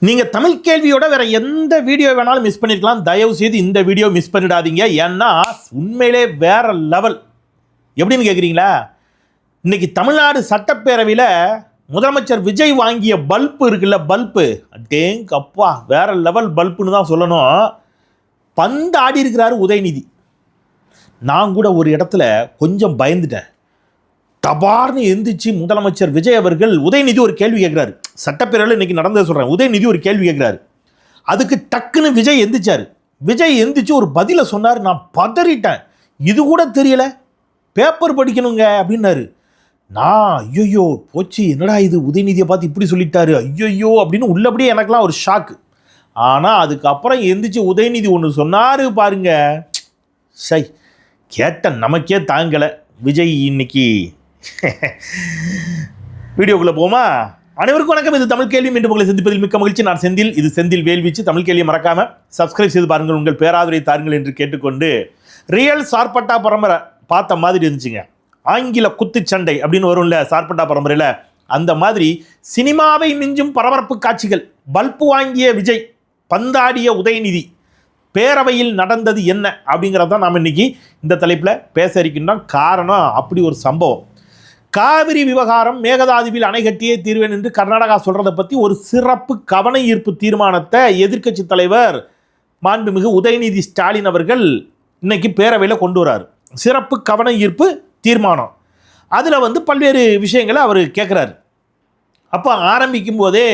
நீங்க தமிழ் கேள்வியோட வேற எந்த வீடியோ வேணாலும் மிஸ் பண்ணிருக்கலாம். தயவு செய்து இந்த வீடியோ மிஸ் பண்ணிடாதீங்க. ஏன்னா உண்மையிலே வேற லெவல். எப்படின்னு கேட்குறீங்களா? இன்னைக்கு தமிழ்நாடு சட்டப்பேரவையில் முதலமைச்சர் விஜய் வாங்கிய பல்பு இருக்குல்ல, பல்பு அப்பா வேற லெவல் பல்புன்னு தான் சொல்லணும். பந்து ஆடி இருக்கிறாரு உதயநிதி. நான் கூட ஒரு இடத்துல கொஞ்சம் பயந்துட்டேன். தபார்னு எந்திரிச்சு முதலமைச்சர் விஜய் அவர்கள் உதயநிதி ஒரு கேள்வி கேட்குறாரு. சட்டப்பேரவையில் இன்னைக்கு நடந்ததை சொல்கிறேன். உதயநிதி ஒரு கேள்வி கேட்குறாரு. அதுக்கு டக்குன்னு விஜய் எந்திரிச்சார். விஜய் எந்திரிச்சு ஒரு பதிலை சொன்னார். நான் பதறிட்டேன். இது கூட தெரியல, பேப்பர் படிக்கணுங்க அப்படின்னாரு. நான் ஐயோ போச்சு, என்னடா இது உதயநிதியை பார்த்து இப்படி சொல்லிட்டாரு, ஐயோ அப்படின்னு உள்ளபடியே எனக்கெல்லாம் ஒரு ஷாக்கு. ஆனால் அதுக்கப்புறம் எந்திரிச்சு உதயநிதி ஒன்று சொன்னார் பாருங்க, சை கேட்ட நமக்கே தாங்கலை. விஜய் இன்னைக்கு வீடியோக்குள்ளே போமா? அனைவருக்கும் வணக்கம். இது தமிழ் கேள்வி. மீண்டும் உங்களை சந்திப்பதில் மிக்க மகிழ்ச்சி. நான் செந்தில். இது செந்தில் வேல்வீச்சு. தமிழ் கேள்வியை மறக்காம சப்ஸ்கிரைப் செய்து பாருங்கள். உங்கள் பேராதரை தாருங்கள் என்று கேட்டுக்கொண்டு, ரியல் சார்பட்டா பரம்பரை பார்த்த மாதிரி இருந்துச்சுங்க. ஆங்கில குத்துச்சண்டை அப்படின்னு வரும்ல சார்பட்டா பரம்பரையில், அந்த மாதிரி சினிமாவை மிஞ்சும் பரபரப்பு காட்சிகள். பல்பு வாங்கிய விஜய், பந்தாடிய உதயநிதி, பேரவையில் நடந்தது என்ன அப்படிங்கிறதான் நாம் இன்னைக்கு இந்த தலைப்பில் பேச இருக்கின்றோம். காரணம், அப்படி ஒரு சம்பவம். காவிரி விவகாரம் மேகதாதுவில் அணை கட்டியே தீர்வேன் என்று கர்நாடகா சொல்றதை பற்றி ஒரு சிறப்பு கவன ஈர்ப்பு தீர்மானத்தை எதிர்க்கட்சி தலைவர் மாண்புமிகு உதயநிதி ஸ்டாலின் அவர்கள் இன்னைக்கு பேரவையில் கொண்டு வராரு. சிறப்பு கவன ஈர்ப்பு தீர்மானம். அதில் பல்வேறு விஷயங்களை அவர் கேட்குறாரு. அப்போ ஆரம்பிக்கும் போதே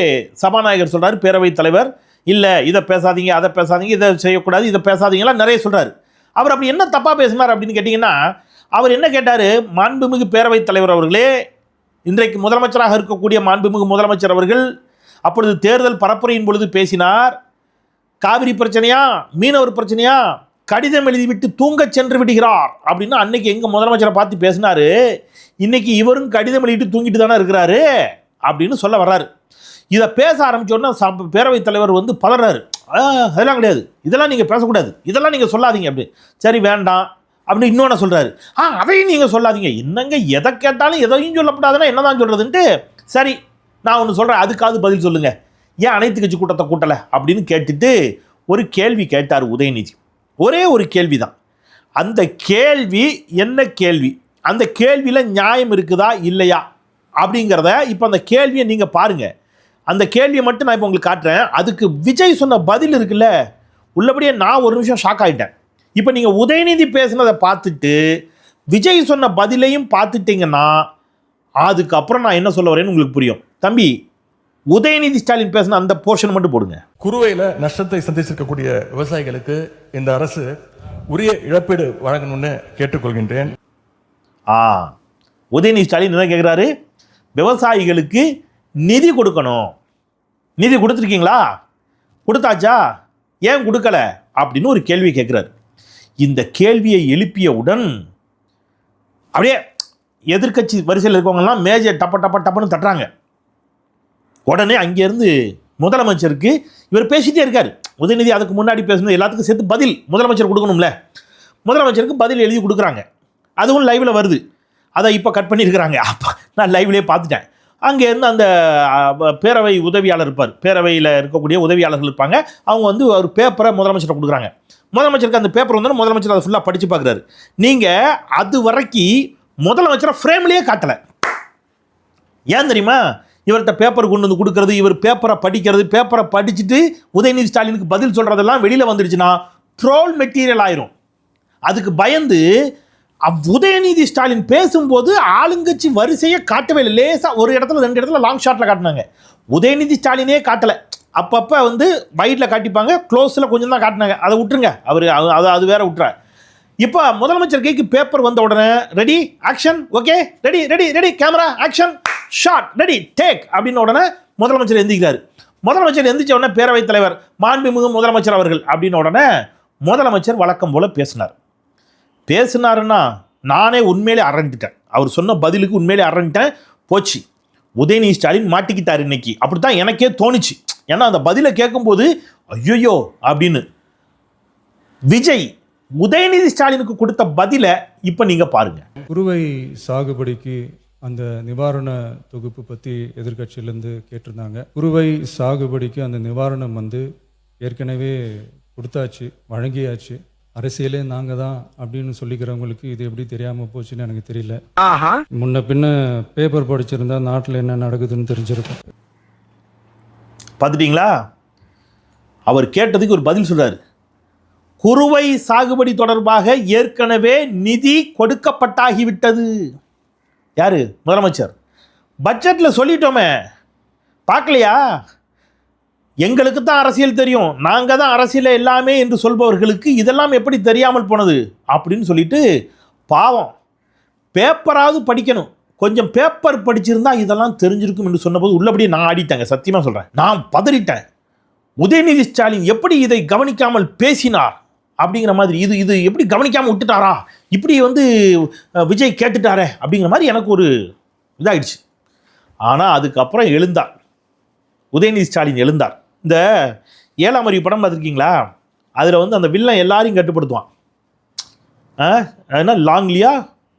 சபாநாயகர் சொல்கிறார், பேரவைத் தலைவர் இல்லை இதை பேசாதீங்க, அதை பேசாதீங்க, இதை செய்யக்கூடாது, இதை பேசாதீங்கலாம் நிறைய சொல்கிறார். அவர் அப்படி என்ன தப்பாக பேசினார் அப்படின்னு கேட்டிங்கன்னா, அவர் என்ன கேட்டார்? மாண்புமிகு பேரவைத் தலைவர் அவர்களே, இன்றைக்கு முதலமைச்சராக இருக்கக்கூடிய மாண்புமிகு முதலமைச்சர் அவர்கள் அப்பொழுது தேர்தல் பரப்புரையின் பொழுது பேசினார். காவிரி பிரச்சனையா, மீனவர் பிரச்சனையா, கடிதம் எழுதிவிட்டு தூங்க சென்று விடுகிறார் அப்படின்னு அன்னைக்கு எங்கள் முதலமைச்சரை பார்த்து பேசினார். இன்னைக்கு இவரும் கடிதம் எழுதிட்டு தூங்கிட்டு தானே இருக்கிறாரு அப்படின்னு சொல்ல வர்றாரு. இதை பேச ஆரம்பிச்சோன்னா பேரவைத் தலைவர் பதறாரு. அதெல்லாம் கிடையாது, இதெல்லாம் நீங்கள் பேசக்கூடாது, இதெல்லாம் நீங்கள் சொல்லாதீங்க அப்படி. சரி வேண்டாம் அப்படின்னு இன்னொன்று சொல்கிறாரு. அதையும் நீங்கள் சொல்லாதீங்க. என்னங்க எதை கேட்டாலும் எதையும் சொல்லப்படாதுன்னா என்ன தான் சொல்கிறதுன்ட்டு, சரி நான் ஒன்று சொல்கிறேன், அதுக்காவது பதில் சொல்லுங்கள், ஏன் அனைத்து கட்சி கூட்டத்தை கூட்டலை அப்படின்னு கேட்டுட்டு ஒரு கேள்வி கேட்டார் உதயநிதி. ஒரே ஒரு கேள்வி தான். அந்த கேள்வி என்ன கேள்வி, அந்த கேள்வியில் நியாயம் இருக்குதா இல்லையா அப்படிங்கிறத இப்போ அந்த கேள்வியை நீங்கள் பாருங்கள். அந்த கேள்வியை மட்டும் நான் இப்போ உங்களுக்கு காட்டுறேன். அதுக்கு விஜய் சொன்ன பதில் இருக்குல்ல, உள்ளபடியே நான் ஒரு நிமிஷம் ஷாக் ஆகிட்டேன். இப்போ நீங்கள் உதயநிதி பேசுனதை பார்த்துட்டு விஜய் சொன்ன பதிலையும் பார்த்துட்டிங்கன்னா அதுக்கப்புறம் நான் என்ன சொல்ல வரேன்னு உங்களுக்கு புரியும். தம்பி, உதயநிதி ஸ்டாலின் பேசின அந்த போர்ஷன் மட்டும் போடுங்க. குறுவையில் நஷ்டத்தை சந்திச்சிருக்கக்கூடிய விவசாயிகளுக்கு இந்த அரசு உரிய இழப்பீடு வழங்கணும்னு கேட்டுக்கொள்கின்றேன். உதயநிதி ஸ்டாலின் என்ன கேட்குறாரு? விவசாயிகளுக்கு நிதி கொடுக்கணும். நிதி கொடுத்துருக்கீங்களா? கொடுத்தாச்சா? ஏன் கொடுக்கல அப்படின்னு ஒரு கேள்வி கேட்குறாரு. இந்த கேள்வியை எழுப்பியவுடன் அப்படியே எதிர்கட்சி வரிசையில் இருக்கவங்கலாம் மேஜை டப்ப டப்ப டப்புன்னு தட்டுறாங்க. உடனே அங்கேருந்து முதலமைச்சருக்கு இவர் பேசிகிட்டே இருக்கார். உதயநிதி அதுக்கு முன்னாடி பேசுனது எல்லாத்துக்கும் சேர்த்து பதில் முதலமைச்சர் கொடுக்கணும்ல. முதலமைச்சருக்கு பதில் எழுதி கொடுக்குறாங்க. அதுவும் லைவில் வருது. அதை இப்போ கட் பண்ணியிருக்கிறாங்க. அப்போ நான் லைவ்லேயே பார்த்துட்டேன். அங்கேருந்து அந்த பேரவை உதவியாளர் இருப்பார், பேரவையில் இருக்கக்கூடிய உதவியாளர்கள் இருப்பாங்க. அவங்க ஒரு பேப்பரை முதலமைச்சரை கொடுக்குறாங்க. முதலமைச்சருக்கு அந்த பேப்பர் முதலமைச்சர் அதை ஃபுல்லாக படித்து பார்க்குறாரு. நீங்கள் அது வரைக்கும் முதலமைச்சரை ஃப்ரேம்லேயே காட்டலை. ஏன் தெரியுமா? இவர்கிட்ட பேப்பர் கொண்டு வந்து கொடுக்கறது, இவர் பேப்பரை படிக்கிறது, பேப்பரை படிச்சுட்டு உதயநிதி ஸ்டாலினுக்கு பதில் சொல்கிறதெல்லாம் வெளியில் வந்துடுச்சுன்னா ட்ரோல் மெட்டீரியல் ஆயிரும். அதுக்கு பயந்து உதயநிதி ஸ்டாலின் பேசும்போது ஆளுங்கட்சி வரிசையை காட்டவே இல்லை. லேசாக ஒரு இடத்துல 2 இடத்துல லாங் ஷாட்டில் காட்டினாங்க. உதயநிதி ஸ்டாலினே காட்டலை. அப்பப்போ வைட்டில் காட்டிப்பாங்க, க்ளோஸில் கொஞ்சம் தான் காட்டினாங்க. அதை விட்டுருங்க, அவர் அது வேற விட்டுறார். இப்போ முதலமைச்சர் கைக்கு பேப்பர் வந்த உடனே ready action, okay ready ready ready camera action shot ready take அப்படின்னு உடனே முதலமைச்சர் எந்திரிக்கிறார். முதலமைச்சர் எந்திரிச்ச உடனே பேரவைத் தலைவர் மாண்புமிகு முதலமைச்சர் அவர்கள் அப்படின்னு உடனே முதலமைச்சர் வழக்கம் போல் பேசினாருன்னா நானே உண்மையிலே அரண்டிட்டேன். அவர் சொன்ன பதிலுக்கு உண்மையிலே அரண்டிட்டேன். போச்சு, உதயநிதி ஸ்டாலின் மாட்டிக்கிட்டார் இன்னைக்கு. அப்படி தான் எனக்கே தோணுச்சு. ஏன்னா அந்த பதிலை கேட்கும்போது ஐயோ அப்படின்னு. விஜய் உதயநிதி ஸ்டாலினுக்கு கொடுத்த பதிலை இப்போ நீங்கள் பாருங்க. குறுவை சாகுபடிக்கு அந்த நிவாரண தொகுப்பு பற்றி எதிர்க்கட்சியிலேருந்து கேட்டிருந்தாங்க. குறுவை சாகுபடிக்கு அந்த நிவாரணம் ஏற்கனவே கொடுத்தாச்சு, வழங்கியாச்சு. அரசியலே நாங்கள் தான் அப்படின்னு சொல்லிக்கிறவங்களுக்கு இது எப்படி தெரியாமல் போச்சுன்னு எனக்கு தெரியல. முன்ன பின்ன பேப்பர் படிச்சிருந்தா நாட்டில் என்ன நடக்குதுன்னு தெரிஞ்சிருக்கும். பார்த்துட்டீங்களா? அவர் கேட்டதுக்கு ஒரு பதில் சொல்றாரு. குறுவை சாகுபடி தொடர்பாக ஏற்கனவே நிதி கொடுக்கப்பட்டாகிவிட்டது. யாரு? முதலமைச்சர். பட்ஜெட்டில் சொல்லிட்டோமே, பார்க்கலையா? எங்களுக்கு தான் அரசியல் தெரியும், நாங்கள் தான் அரசியல் எல்லாமே என்று சொல்பவர்களுக்கு இதெல்லாம் எப்படி தெரியாமல் போனது அப்படின்னு சொல்லிட்டு, பாவம் பேப்பராவது படிக்கணும், கொஞ்சம் பேப்பர் படிச்சிருந்தா இதெல்லாம் தெரிஞ்சிருக்கும் என்று சொன்னபோது உள்ளபடியே நான் ஆடிட்டேங்க. சத்தியமாக சொல்கிறேன், நான் பதறிட்டேன். உதயநிதி ஸ்டாலின் எப்படி இதை கவனிக்காமல் பேசினார் அப்படிங்கிற மாதிரி, இது எப்படி கவனிக்காமல் விட்டுட்டாரா, இப்படி விஜய் கேட்டுட்டாரே அப்படிங்கிற மாதிரி எனக்கு ஒரு இதாகிடுச்சு. ஆனால் அதுக்கப்புறம் எழுந்தார், உதயநிதி ஸ்டாலின் எழுந்தார். இந்த 7ஆம் அறிவு படம் பார்த்துருக்கீங்களா? அதில் அந்த வில்லன் எல்லாரையும் கட்டுப்படுத்துவான். என்ன லாங்லியா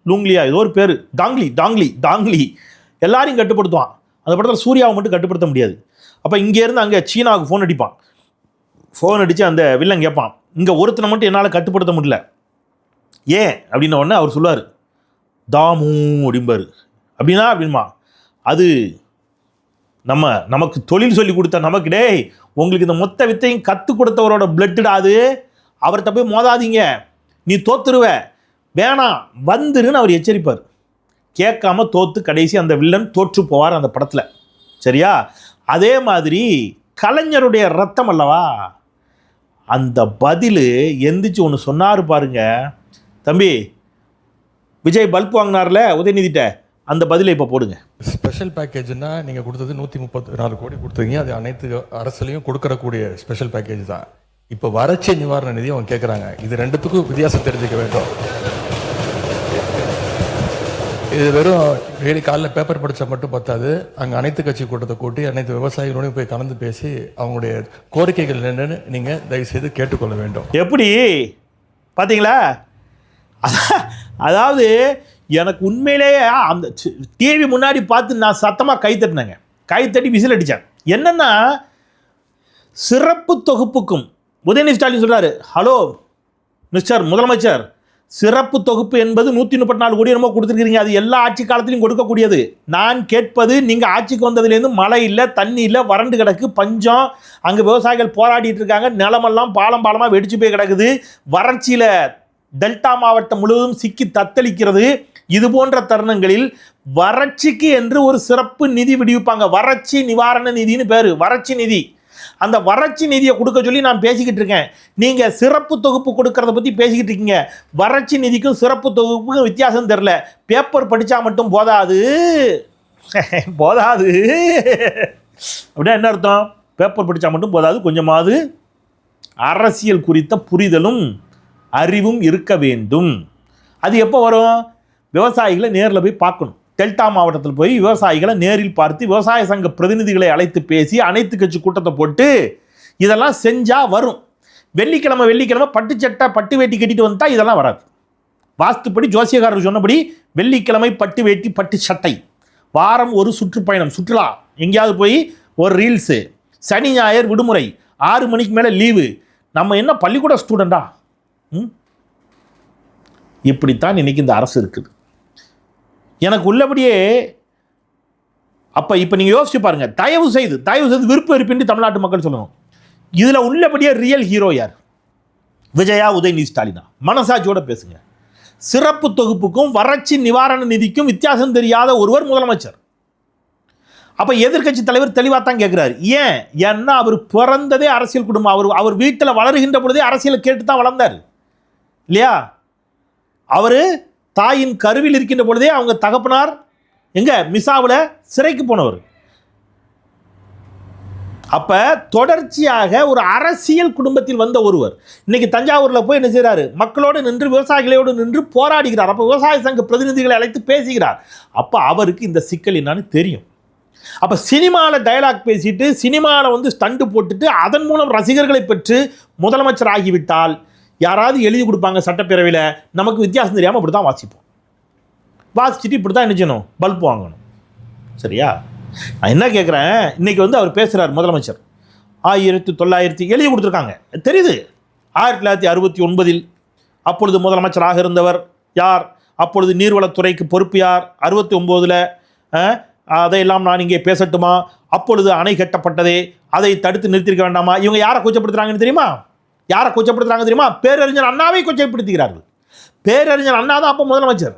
லூங்லியா ஏதோ ஒரு பேர், டாங்லி எல்லாரையும் கட்டுப்படுத்துவான். அந்த படத்தில் சூர்யாவை மட்டும் கட்டுப்படுத்த முடியாது. அப்போ இங்கேருந்து அங்கே சீனாவுக்கு ஃபோன் அடிப்பான். ஃபோன் அடித்து அந்த வில்லன் கேட்பான், இங்கே ஒருத்தனை மட்டும் என்னால் கட்டுப்படுத்த முடியல, ஏன் அப்படின்ன உடனே அவர் சொல்லுவார், தாமு அப்படிம்பார். அப்படின்மா அது நமக்கு தொழில் சொல்லி கொடுத்த நமக்கு, டேய் உங்களுக்கு இந்த மொத்த வித்தையும் கற்றுக் கொடுத்தவரோட பிளட்டுடாது, அவர்கிட்ட போய் மோதாதீங்க, நீ தோத்துருவ, வேணாம் வந்துருன்னு அவர் எச்சரிப்பார். கேட்காம தோத்து கடைசி அந்த வில்லன் தோற்று போவார் அந்த படத்தில். சரியா? அதே மாதிரி கலைஞருடைய ரத்தம் அல்லவா, அந்த பதில் எந்திரிச்சு ஒன்று சொன்னார் பாருங்க. தம்பி, விஜய் பல்ப் வாங்கினார்ல உதயநிதிட்ட, அந்த பதிலை இப்போ போடுங்க. ஸ்பெஷல் பேக்கேஜ்னா நீங்கள் கொடுத்தது 134 கோடி கொடுத்துருக்கீங்க. அது அனைத்து அரசுலையும் கொடுக்கறக்கூடிய ஸ்பெஷல் பேக்கேஜ் தான். இப்போ வறட்சி நிவாரண நிதி அவங்க கேட்குறாங்க. இது ரெண்டுத்துக்கும் வித்தியாசம் தெரிஞ்சுக்க வேண்டும். இது வெறும் டெய்லி காலைல பேப்பர் படித்தா மட்டும் பத்தாது. அங்கே அனைத்து கட்சி கூட்டத்தை கூட்டி அனைத்து விவசாயிகளோடையும் போய் கலந்து பேசி அவங்களுடைய கோரிக்கைகள் என்னன்னு நீங்கள் தயவுசெய்து கேட்டுக்கொள்ள வேண்டும். எப்படி பார்த்தீங்களா? அதாவது எனக்கு உண்மையிலேயே அந்த டிவி முன்னாடி பார்த்து நான் சத்தமாக கைத்தட்டி விசில் அடித்தேன். என்னென்னா, சிறப்பு தொகுப்புக்கும் உதயநிதி ஸ்டாலின் சொல்கிறாரு, ஹலோ மிஸ்டர் முதலமைச்சர், சிறப்பு தொகுப்பு என்பது 134 கோடி என்னமோ கொடுத்துருக்கிறீங்க, அது எல்லா ஆட்சி காலத்திலையும் கொடுக்கக்கூடியது. நான் கேட்பது, நீங்கள் ஆட்சிக்கு வந்ததுலேருந்து மழை இல்லை, தண்ணி இல்லை, வறண்டு கிடக்கு, பஞ்சம், அங்கே விவசாயிகள் போராடிட்டு இருக்காங்க, நிலமெல்லாம் பாலமாக வெடிச்சு போய் கிடக்குது, வறட்சியில் டெல்டா மாவட்டம் முழுவதும் சிக்கி தத்தளிக்கிறது. இது போன்ற தருணங்களில் வறட்சிக்கு என்று ஒரு சிறப்பு நிதி விடுவிப்பாங்க. வறட்சி நிவாரண நிதினு பேர், வறட்சி நிதி. அந்த வறட்சி நிதியை கொடுக்க சொல்லி நான் பேசிக்கிட்டு இருக்கேன். நீங்கள் சிறப்பு தொகுப்பு கொடுக்கறத பற்றி பேசிக்கிட்டு இருக்கீங்க. வறட்சி நிதிக்கும் சிறப்பு தொகுப்புக்கும் வித்தியாசம் தெரில. பேப்பர் படித்தா மட்டும் போதாது. அப்படின்னா என்ன அர்த்தம்? பேப்பர் படித்தா மட்டும் போதாது, கொஞ்சமாவது அரசியல் குறித்த புரிதலும் அறிவும் இருக்க வேண்டும். அது எப்போ வரும்? விவசாயிகளை நேரில் போய் பார்க்கணும். டெல்டா மாவட்டத்தில் போய் விவசாயிகளை நேரில் பார்த்து, விவசாய சங்க பிரதிநிதிகளை அழைத்து பேசி, அனைத்து கட்சி கூட்டத்தை போட்டு இதெல்லாம் செஞ்சால் வரும். வெள்ளிக்கிழமை பட்டு பட்டு வேட்டி கட்டிட்டு வந்துட்டா இதெல்லாம் வராது. வாஸ்துப்படி ஜோசியக்காரர் சொன்னபடி வெள்ளிக்கிழமை பட்டு வேட்டி பட்டு சட்டை, வாரம் ஒரு சுற்றுப்பயணம், சுற்றுலா எங்கேயாவது போய் ஒரு ரீல்ஸு, சனி ஞாயிறு விடுமுறை, 6 மணிக்கு மேலே லீவு. நம்ம என்ன பள்ளிக்கூட ஸ்டூடெண்டா? இப்படித்தான் இன்னைக்கு இந்த அரசு இருக்குது. எனக்கு உள்ளபடியே அப்போ இப்போ நீங்கள் யோசிச்சு பாருங்கள். தயவு செய்து விருப்ப வெறுப்பின்றி தமிழ்நாட்டு மக்கள் சொல்லணும், இதில் உள்ளபடியே ரியல் ஹீரோ யார்? விஜயா, உதயநிதி ஸ்டாலினா? மனசாட்சியோட பேசுங்க. சிறப்பு தொகுப்புக்கும் வறட்சி நிவாரண நிதிக்கும் வித்தியாசம் தெரியாத ஒருவர் முதலமைச்சர். அப்போ எதிர்க்கட்சி தலைவர் தெளிவாக தான் கேட்குறாரு. ஏன்னா அவர் பிறந்ததே அரசியல் குடும்பம். அவர் வீட்டில் வளருகின்ற பொழுதே அரசியலை கேட்டு தான் வளர்ந்தார் இல்லையா? அவர் தாயின் கருவில் இருக்கின்ற பொழுதே அவங்க தகப்பனார் மிசாவில் சிறைக்கு போனவர். அப்போ தொடர்ச்சியாக ஒரு அரசியல் குடும்பத்தில் வந்த ஒருவர் இன்னைக்கு தஞ்சாவூரில் போய் என்ன செய்கிறாரு? மக்களோடு நின்று, விவசாயிகளோடு நின்று போராடுகிறார். அப்போ விவசாய சங்க பிரதிநிதிகளை அழைத்து பேசுகிறார். அப்போ அவருக்கு இந்த சிக்கல் என்னன்னு தெரியும். அப்போ சினிமாவில் டயலாக் பேசிட்டு, சினிமாவில் ஸ்டண்டு போட்டுட்டு, அதன் மூலம் ரசிகர்களை பெற்று முதலமைச்சர் ஆகிவிட்டால் யாராவது எழுதி கொடுப்பாங்க சட்டப்பேரவையில், நமக்கு வித்தியாசம் தெரியாமல் அப்படி தான் வாசிப்போம். வாசிச்சுட்டு இப்படி தான் என்ன செய்யணும், பல்ப் வாங்கணும். சரியா? நான் என்ன கேட்குறேன், இன்றைக்கி வந்து அவர் பேசுகிறார் முதலமைச்சர் 1900 எழுதி கொடுத்துருக்காங்க தெரியுது. 1969 அப்பொழுது முதலமைச்சராக இருந்தவர் யார், அப்பொழுது நீர்வளத்துறைக்கு பொறுப்பு யார், 69 அதையெல்லாம் நான் இங்கே பேசட்டுமா, அப்பொழுது அணை கட்டப்பட்டதே, அதை தடுத்து நிறுத்திருக்க வேண்டாமா? இவங்க யாரை கொச்சப்படுத்துறாங்கன்னு தெரியுமா? யாரை கொச்சப்படுத்துறாங்க தெரியுமா? பேரறிஞர் அண்ணாவை கொச்சப்படுத்துகிறார்கள். பேரறிஞர் அண்ணா தான் அப்போ முதலமைச்சர்.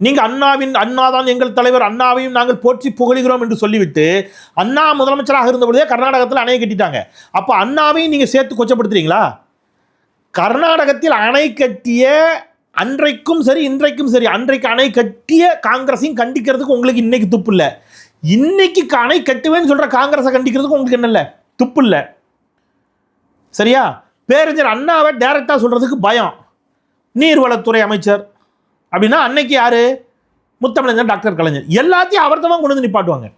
நீங்கள் அண்ணா தான் எங்கள் தலைவர், அண்ணாவையும் நாங்கள் போற்றி புகழுகிறோம் என்று சொல்லிவிட்டு அண்ணா முதலமைச்சராக இருந்தபொழுதே கர்நாடகத்தில் அணையை கட்டிட்டாங்க. அப்போ அண்ணாவையும் நீங்கள் சேர்த்து கொச்சப்படுத்துறீங்களா? கர்நாடகத்தில் அணை கட்டிய அன்றைக்கும் சரி இன்றைக்கும் சரி, அன்றைக்கு அணை கட்டிய காங்கிரஸையும் கண்டிக்கிறதுக்கு உங்களுக்கு இன்னைக்கு துப்பு இல்லை. இன்னைக்கு அணை கட்டுவேன்னு சொல்கிற காங்கிரஸை கண்டிக்கிறதுக்கு உங்களுக்கு என்ன இல்லை, துப்பு இல்லை. சரியா? பேரறிஞர் அண்ணாவை டைரக்டாக சொல்கிறதுக்கு பயம். நீர்வளத்துறை அமைச்சர் அப்படின்னா அன்னைக்கு யார், முத்தமிழர் டாக்டர் கலைஞர். எல்லாத்தையும் அவர் தான் கொண்டு வந்து நிப்பாட்டுவாங்க.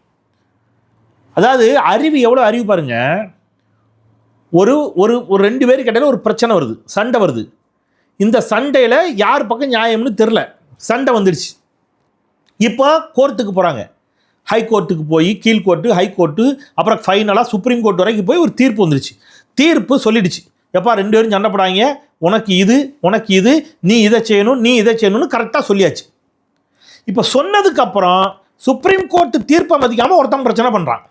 அதாவது அறிவு எவ்வளோ அறிவு பாருங்க. ஒரு ஒரு ஒரு 2 பேருக்கு இடையில ஒரு பிரச்சனை வருது, சண்டை வருது. இந்த சண்டையில் யார் பக்கம் நியாயம்னு தெரில, சண்டை வந்துடுச்சு. இப்போ கோர்ட்டுக்கு போகிறாங்க. ஹைகோர்ட்டுக்கு போய் கீழ்கோர்ட்டு, ஹைகோர்ட்டு, அப்புறம் ஃபைனலாக சுப்ரீம் கோர்ட் வரைக்கும் போய் ஒரு தீர்ப்பு வந்துடுச்சு. தீர்ப்பு சொல்லிடுச்சு, எப்பா 2 பேரும் சண்டை போடாங்க, உனக்கு இது, நீ இதை செய்யணும், நீ இதை செய்யணும்னு கரெக்டாக சொல்லியாச்சு. இப்போ சொன்னதுக்கப்புறம் சுப்ரீம் கோர்ட்டு தீர்ப்பை மதிக்காமல் ஒருத்தன் பிரச்சனை பண்ணுறான்.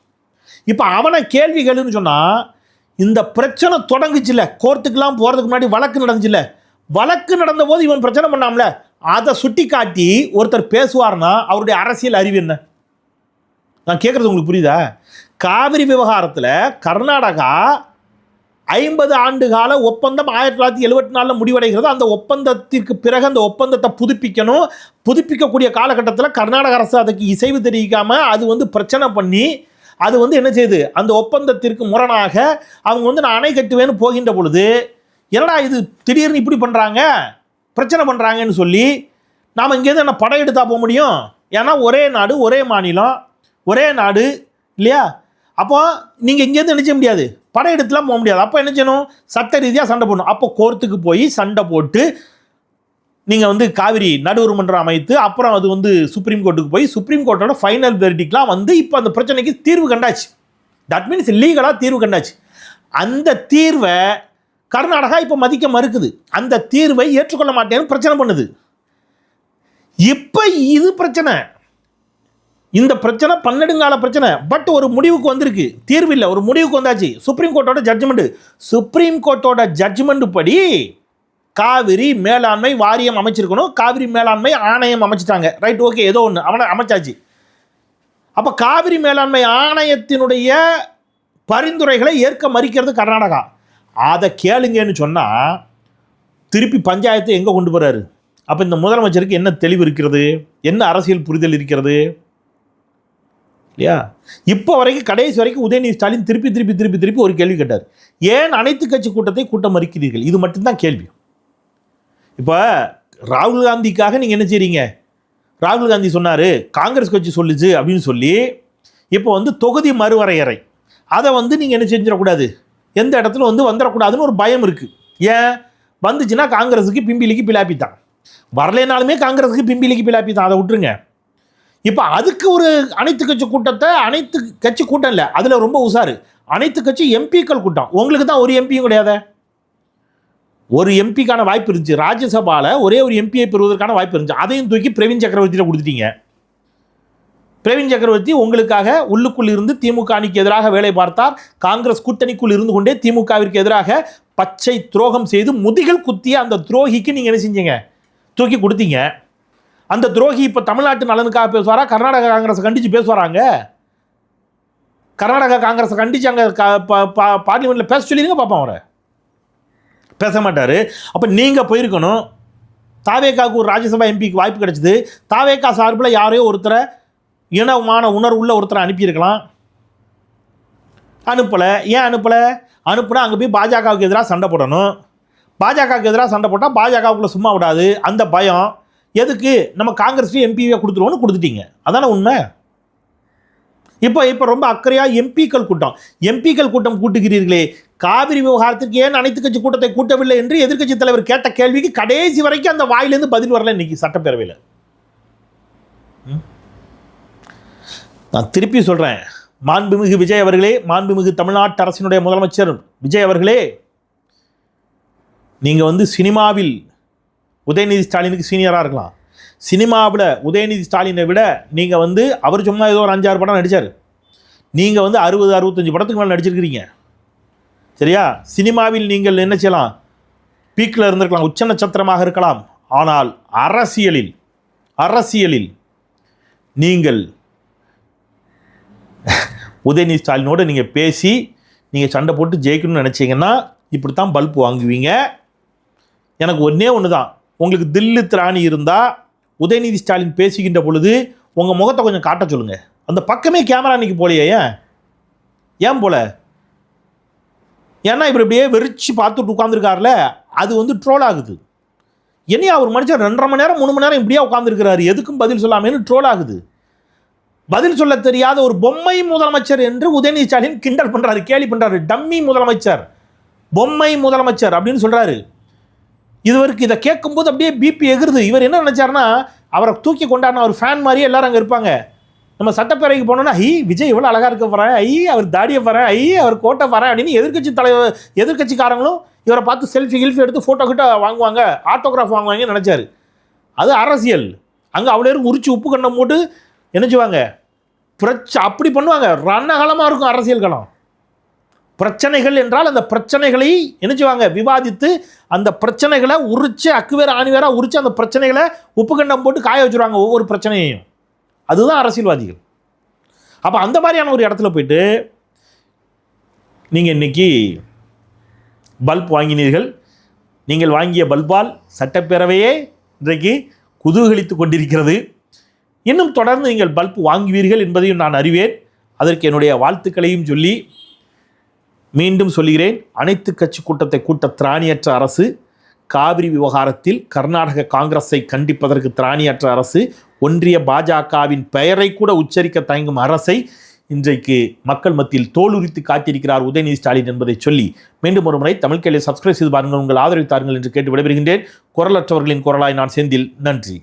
இப்போ அவனை கேள்விகள்னு சொன்னால், இந்த பிரச்சனை தொடங்குச்சுல, கோர்ட்டுக்கெல்லாம் போகிறதுக்கு முன்னாடி வழக்கு நடந்துச்சுல, வழக்கு நடந்த போது இவன் பிரச்சனை பண்ணாமல, அதை சுட்டி காட்டி ஒருத்தர் பேசுவார்னா அவருடைய அரசியல் அறிவு என்ன? நான் கேட்குறது உங்களுக்கு புரியுதா? காவிரி விவகாரத்தில் கர்நாடகா 50 ஆண்டு கால ஒப்பந்தம் 1974 முடிவடைகிறது. அந்த ஒப்பந்தத்திற்கு பிறகு அந்த ஒப்பந்தத்தை புதுப்பிக்கணும். புதுப்பிக்கக்கூடிய காலகட்டத்தில் கர்நாடக அரசு அதுக்கு இசைவு தெரிவிக்காமல் அது வந்து பிரச்சனை பண்ணி அது வந்து என்ன செய்யுது, அந்த ஒப்பந்தத்திற்கு முரணாக அவங்க நான் அணை கட்டுவேன்னு போகின்ற பொழுது, என்னடா இது திடீர்னு இப்படி பண்ணுறாங்க, பிரச்சனை பண்ணுறாங்கன்னு சொல்லி நாம் இங்கேருந்து என்ன படம் எடுத்தா போக முடியும்? ஏன்னா ஒரே நாடு, ஒரே மாநிலம், ஒரே நாடு இல்லையா? அப்போ நீங்கள் இங்கேருந்து என்ன செய்ய முடியாது, படம் எடுத்துலாம் போக முடியாது. அப்போ என்ன செய்யணும், சட்ட ரீதியாக சண்டை போடணும். அப்போ கோர்ட்டுக்கு போய் சண்டை போட்டு நீங்கள் காவிரி நடுவர் மன்றம் அமைத்து அப்புறம் அது சுப்ரீம் கோர்ட்டுக்கு போய் சுப்ரீம் கோர்ட்டோட ஃபைனல் வெர்டிக்லாம் இப்போ அந்த பிரச்சனைக்கு தீர்வு கண்டாச்சு. தட் மீன்ஸ் லீகலாக தீர்வு கண்டாச்சு. அந்த தீர்வை கர்நாடகா இப்போ மதிக்க மறுக்குது. அந்த தீர்வை ஏற்றுக்கொள்ள மாட்டேன்னு பிரச்சனை பண்ணுது. இப்போ இது பிரச்சனை, இந்த பிரச்சனை பன்னெடுங்கால பிரச்சனை. பட் ஒரு முடிவுக்கு வந்திருக்கு, தீர்வு இல்லை, ஒரு முடிவுக்கு வந்தாச்சு. சுப்ரீம் கோர்ட்டோட ஜட்ஜ்மெண்ட் படி காவிரி மேலாண்மை வாரியம் அமைச்சிருக்கணும், காவிரி மேலாண்மை ஆணையம் அமைச்சிட்டாங்க. ரைட், ஓகே, ஏதோ ஒன்று அவனை அமைச்சாச்சு. அப்போ காவிரி மேலாண்மை ஆணையத்தினுடைய பரிந்துரைகளை ஏற்க மறுக்கிறது கர்நாடகா. அதை கேளுங்கன்னு சொன்னால் திருப்பி பஞ்சாயத்தை எங்கே கொண்டு போகிறாரு? அப்போ இந்த முதலமைச்சருக்கு என்ன தெளிவு இருக்கிறது, என்ன அரசியல் புரிதல் இருக்கிறது இல்லையா? இப்போ வரைக்கும் கடைசி வரைக்கும் உதயநிதி ஸ்டாலின் திருப்பி ஒரு கேள்வி கேட்டார், ஏன் அனைத்து கட்சி கூட்டத்தை கூட்டம் மறுக்கிறீர்கள்? இது மட்டும்தான் கேள்வி. இப்போ ராகுல் காந்திக்காக நீங்கள் என்ன செய்றீங்க? ராகுல் காந்தி சொன்னார், காங்கிரஸ் கட்சி சொல்லுச்சு அப்படின்னு சொல்லி இப்போ தொகுதி மறுவரையறை அதை நீங்கள் என்ன செஞ்சிடக்கூடாது, எந்த இடத்துல வந்துடக்கூடாதுன்னு ஒரு பயம் இருக்குது. ஏன் வந்துச்சுன்னா காங்கிரஸுக்கு பிம்பிலிக்கு பிலாப்பி தான், வரலைனாலுமே காங்கிரஸுக்கு பிம்பிலிக்கு பிலாப்பி தான், அதை விட்டுருங்க. இப்போ அதுக்கு ஒரு அனைத்து கட்சி கூட்டத்தை, அனைத்து கட்சி கூட்டம் இல்லை, அதில் ரொம்ப உசாரு அனைத்து கட்சி எம்பிக்கள் கூட்டம். உங்களுக்கு தான் ஒரு எம்பியும் கிடையாது. ஒரு எம்பிக்கான வாய்ப்பு இருந்துச்சு, ராஜ்யசபாவில் ஒரே ஒரு எம்பியை பெறுவதற்கான வாய்ப்பு இருந்துச்சு. அதையும் தூக்கி பிரவீன் சக்கரவர்த்தியில் கொடுத்துட்டீங்க. பிரவீன் சக்கரவர்த்தி உங்களுக்காக உள்ளுக்குள் இருந்து திமுக அணிக்கு எதிராக வேலை பார்த்தார். காங்கிரஸ் கூட்டணிக்குள் இருந்து கொண்டே திமுகவிற்கு எதிராக பச்சை துரோகம் செய்து முதுகில் குத்திய அந்த துரோகிக்கு நீங்கள் என்ன செஞ்சீங்க, தூக்கி கொடுத்தீங்க. அந்த துரோகி இப்போ தமிழ்நாட்டு நலனுக்காக பேசுவாரா, கர்நாடக காங்கிரஸை கண்டித்து பேசுவாராங்க? கர்நாடகா காங்கிரஸை கண்டித்து அங்கே பார்லிமெண்ட்டில் பேச சொல்லிடுங்க பார்ப்போம். அவரை பேச மாட்டார். அப்போ நீங்கள் போயிருக்கணும். தாவேக்காவுக்கு ஒரு ராஜ்யசபா எம்பிக்கு வாய்ப்பு கிடைச்சிது. தாவேக்கா சார்பில் யாரையோ ஒருத்தரை, இனமான உணர்வுள்ள ஒருத்தரை அனுப்பியிருக்கலாம். அனுப்பலை. ஏன் அனுப்புனா அங்கே போய் பாஜகவுக்கு எதிராக சண்டை போடணும். பாஜகவுக்கு எதிராக சண்டை போட்டால் பாஜகவுக்குள்ளே சும்மா விடாது. அந்த பயம் எதுக்கு, நம்ம காங்கிரஸ்லேயும் எம்பியை கொடுத்துருவோன்னு கொடுத்துட்டீங்க. அதான உண்மை. இப்போ ரொம்ப அக்கறையாக எம்பிக்கள் கூட்டம் கூட்டுகிறீர்களே, காவிரி விவகாரத்திற்கு ஏன் அனைத்து கட்சி கூட்டத்தை கூட்டவில்லை என்று எதிர்க்கட்சி தலைவர் கேட்ட கேள்விக்கு கடைசி வரைக்கும் அந்த வாயிலேருந்து பதில் வரல இன்னைக்கு சட்டப்பேரவையில். நான் திருப்பி சொல்கிறேன், மாண்புமிகு விஜய் அவர்களே, மாண்புமிகு தமிழ்நாட்டு அரசினுடைய முதலமைச்சர் விஜய் அவர்களே, நீங்கள் சினிமாவில் உதயநிதி ஸ்டாலினுக்கு சீனியராக இருக்கலாம். சினிமாவில் உதயநிதி ஸ்டாலினை விட நீங்கள் அவர் சும்மா ஏதோ ஒரு 5-6 படம் நடித்தார். நீங்கள் 60-65 படத்துக்கு மேலே நடிச்சிருக்கிறீங்க. சரியா? சினிமாவில் நீங்கள் என்ன செய்யலாம், பீக்கில் இருந்திருக்கலாம், உச்ச நட்சத்திரமாக இருக்கலாம். ஆனால் அரசியலில் நீங்கள் உதயநிதி ஸ்டாலினோடு நீங்கள் பேசி நீங்கள் சண்டை போட்டு ஜெயிக்கணும்னு நினச்சிங்கன்னா இப்படித்தான் பல்ப் வாங்குவீங்க. எனக்கு ஒன்று தான், உங்களுக்கு தில்லு திராணி இருந்தால் உதயநிதி ஸ்டாலின் பேசுகின்ற பொழுது உங்கள் முகத்தை கொஞ்சம் காட்ட சொல்லுங்கள். அந்த பக்கமே கேமரா அன்றைக்கி போலையே, ஏன் போல? ஏன்னா இப்படியே வெறிச்சு பார்த்துட்டு உட்காந்துருக்காருல, அது ட்ரோல் ஆகுது. என்னையா ஒரு மனுஷன் 2.5 மணி நேரம் 3 மணி நேரம் இப்படியே உட்காந்துருக்கிறாரு, எதுக்கும் பதில் சொல்லாமேன்னு ட்ரோல் ஆகுது. பதில் சொல்ல தெரியாத ஒரு பொம்மை முதலமைச்சர் என்று உதயநிதி ஸ்டாலின் கிண்டல் பண்ணுறாரு, கேலி பண்ணுறாரு. டம்மி முதலமைச்சர், பொம்மை முதலமைச்சர் அப்படின்னு சொல்கிறாரு. இவருக்கு இதை கேட்கும்போது அப்படியே பிபி எகுறுது. இவர் என்ன நினச்சாருன்னா, அவரை தூக்கி கொண்டாடின ஒரு ஃபேன் மாதிரியே எல்லாரும் அங்கே இருப்பாங்க. நம்ம சட்டப்பேரவைக்கு போனோன்னா, விஜய் இவ்வளோ அழகாக இருக்க போகிறேன், அவர் தாடியை போகிறேன், அவர் கோட்டை போகிறேன் அப்படின்னு எதிர்கட்சிக்காரங்களும் இவரை பார்த்து செல்ஃபி எடுத்து ஃபோட்டோ கிட்ட வாங்குவாங்க, ஆட்டோகிராஃப் வாங்குவாங்கன்னு நினச்சாரு. அது அரசியல். அங்கே அவ்வளோ உரிச்சு உப்பு கண்டம் போட்டு நினச்சிவாங்க, அப்படி பண்ணுவாங்க. ரணகலமாக இருக்கும் அரசியல் களம். பிரச்சனைகள் என்றால் அந்த பிரச்சனைகளை நினைச்சுவாங்க, விவாதித்து அந்த பிரச்சனைகளை உரிச்சு அக்குவேற ஆணிவேரா உரிச்சு அந்த பிரச்சனைகளை உப்பு கண்டம் போட்டு காய வச்சுருவாங்க ஒவ்வொரு பிரச்சனையையும். அதுதான் அரசியல்வாதிகள். அப்போ அந்த மாதிரியான ஒரு இடத்துல போயிட்டு நீங்கள் இன்னைக்கு பல்ப் வாங்கினீர்கள். நீங்கள் வாங்கிய பல்பால் சட்டப்பேரவையே இன்றைக்கு குதூகலித்து கொண்டிருக்கிறது. இன்னும் தொடர்ந்து நீங்கள் பல்ப் வாங்குவீர்கள் என்பதையும் நான் அறிவேன். அதற்கு என்னுடைய வாழ்த்துக்களையும் சொல்லி மீண்டும் சொல்கிறேன், அனைத்து கட்சி கூட்டத்தை கூட்ட திராணியற்ற அரசு, காவிரி விவகாரத்தில் கர்நாடக காங்கிரஸை கண்டிப்பதற்கு திராணியற்ற அரசு, ஒன்றிய பாஜகவின் பெயரை கூட உச்சரிக்க தயங்கும் அரசை இன்றைக்கு மக்கள் மத்தியில் தோலுரித்து காட்டியிருக்கிறார் உதயநிதி ஸ்டாலின் என்பதை சொல்லி மீண்டும் ஒரு முறை தமிழ் கேள்வியை சப்ஸ்கிரைப் செய்து பாருங்கள், உங்கள் ஆதரவு தாருங்கள் என்று கேட்டு விடைபெறுகின்றேன். குரலற்றவர்களின் குரலாய் நான் செந்தில். நன்றி.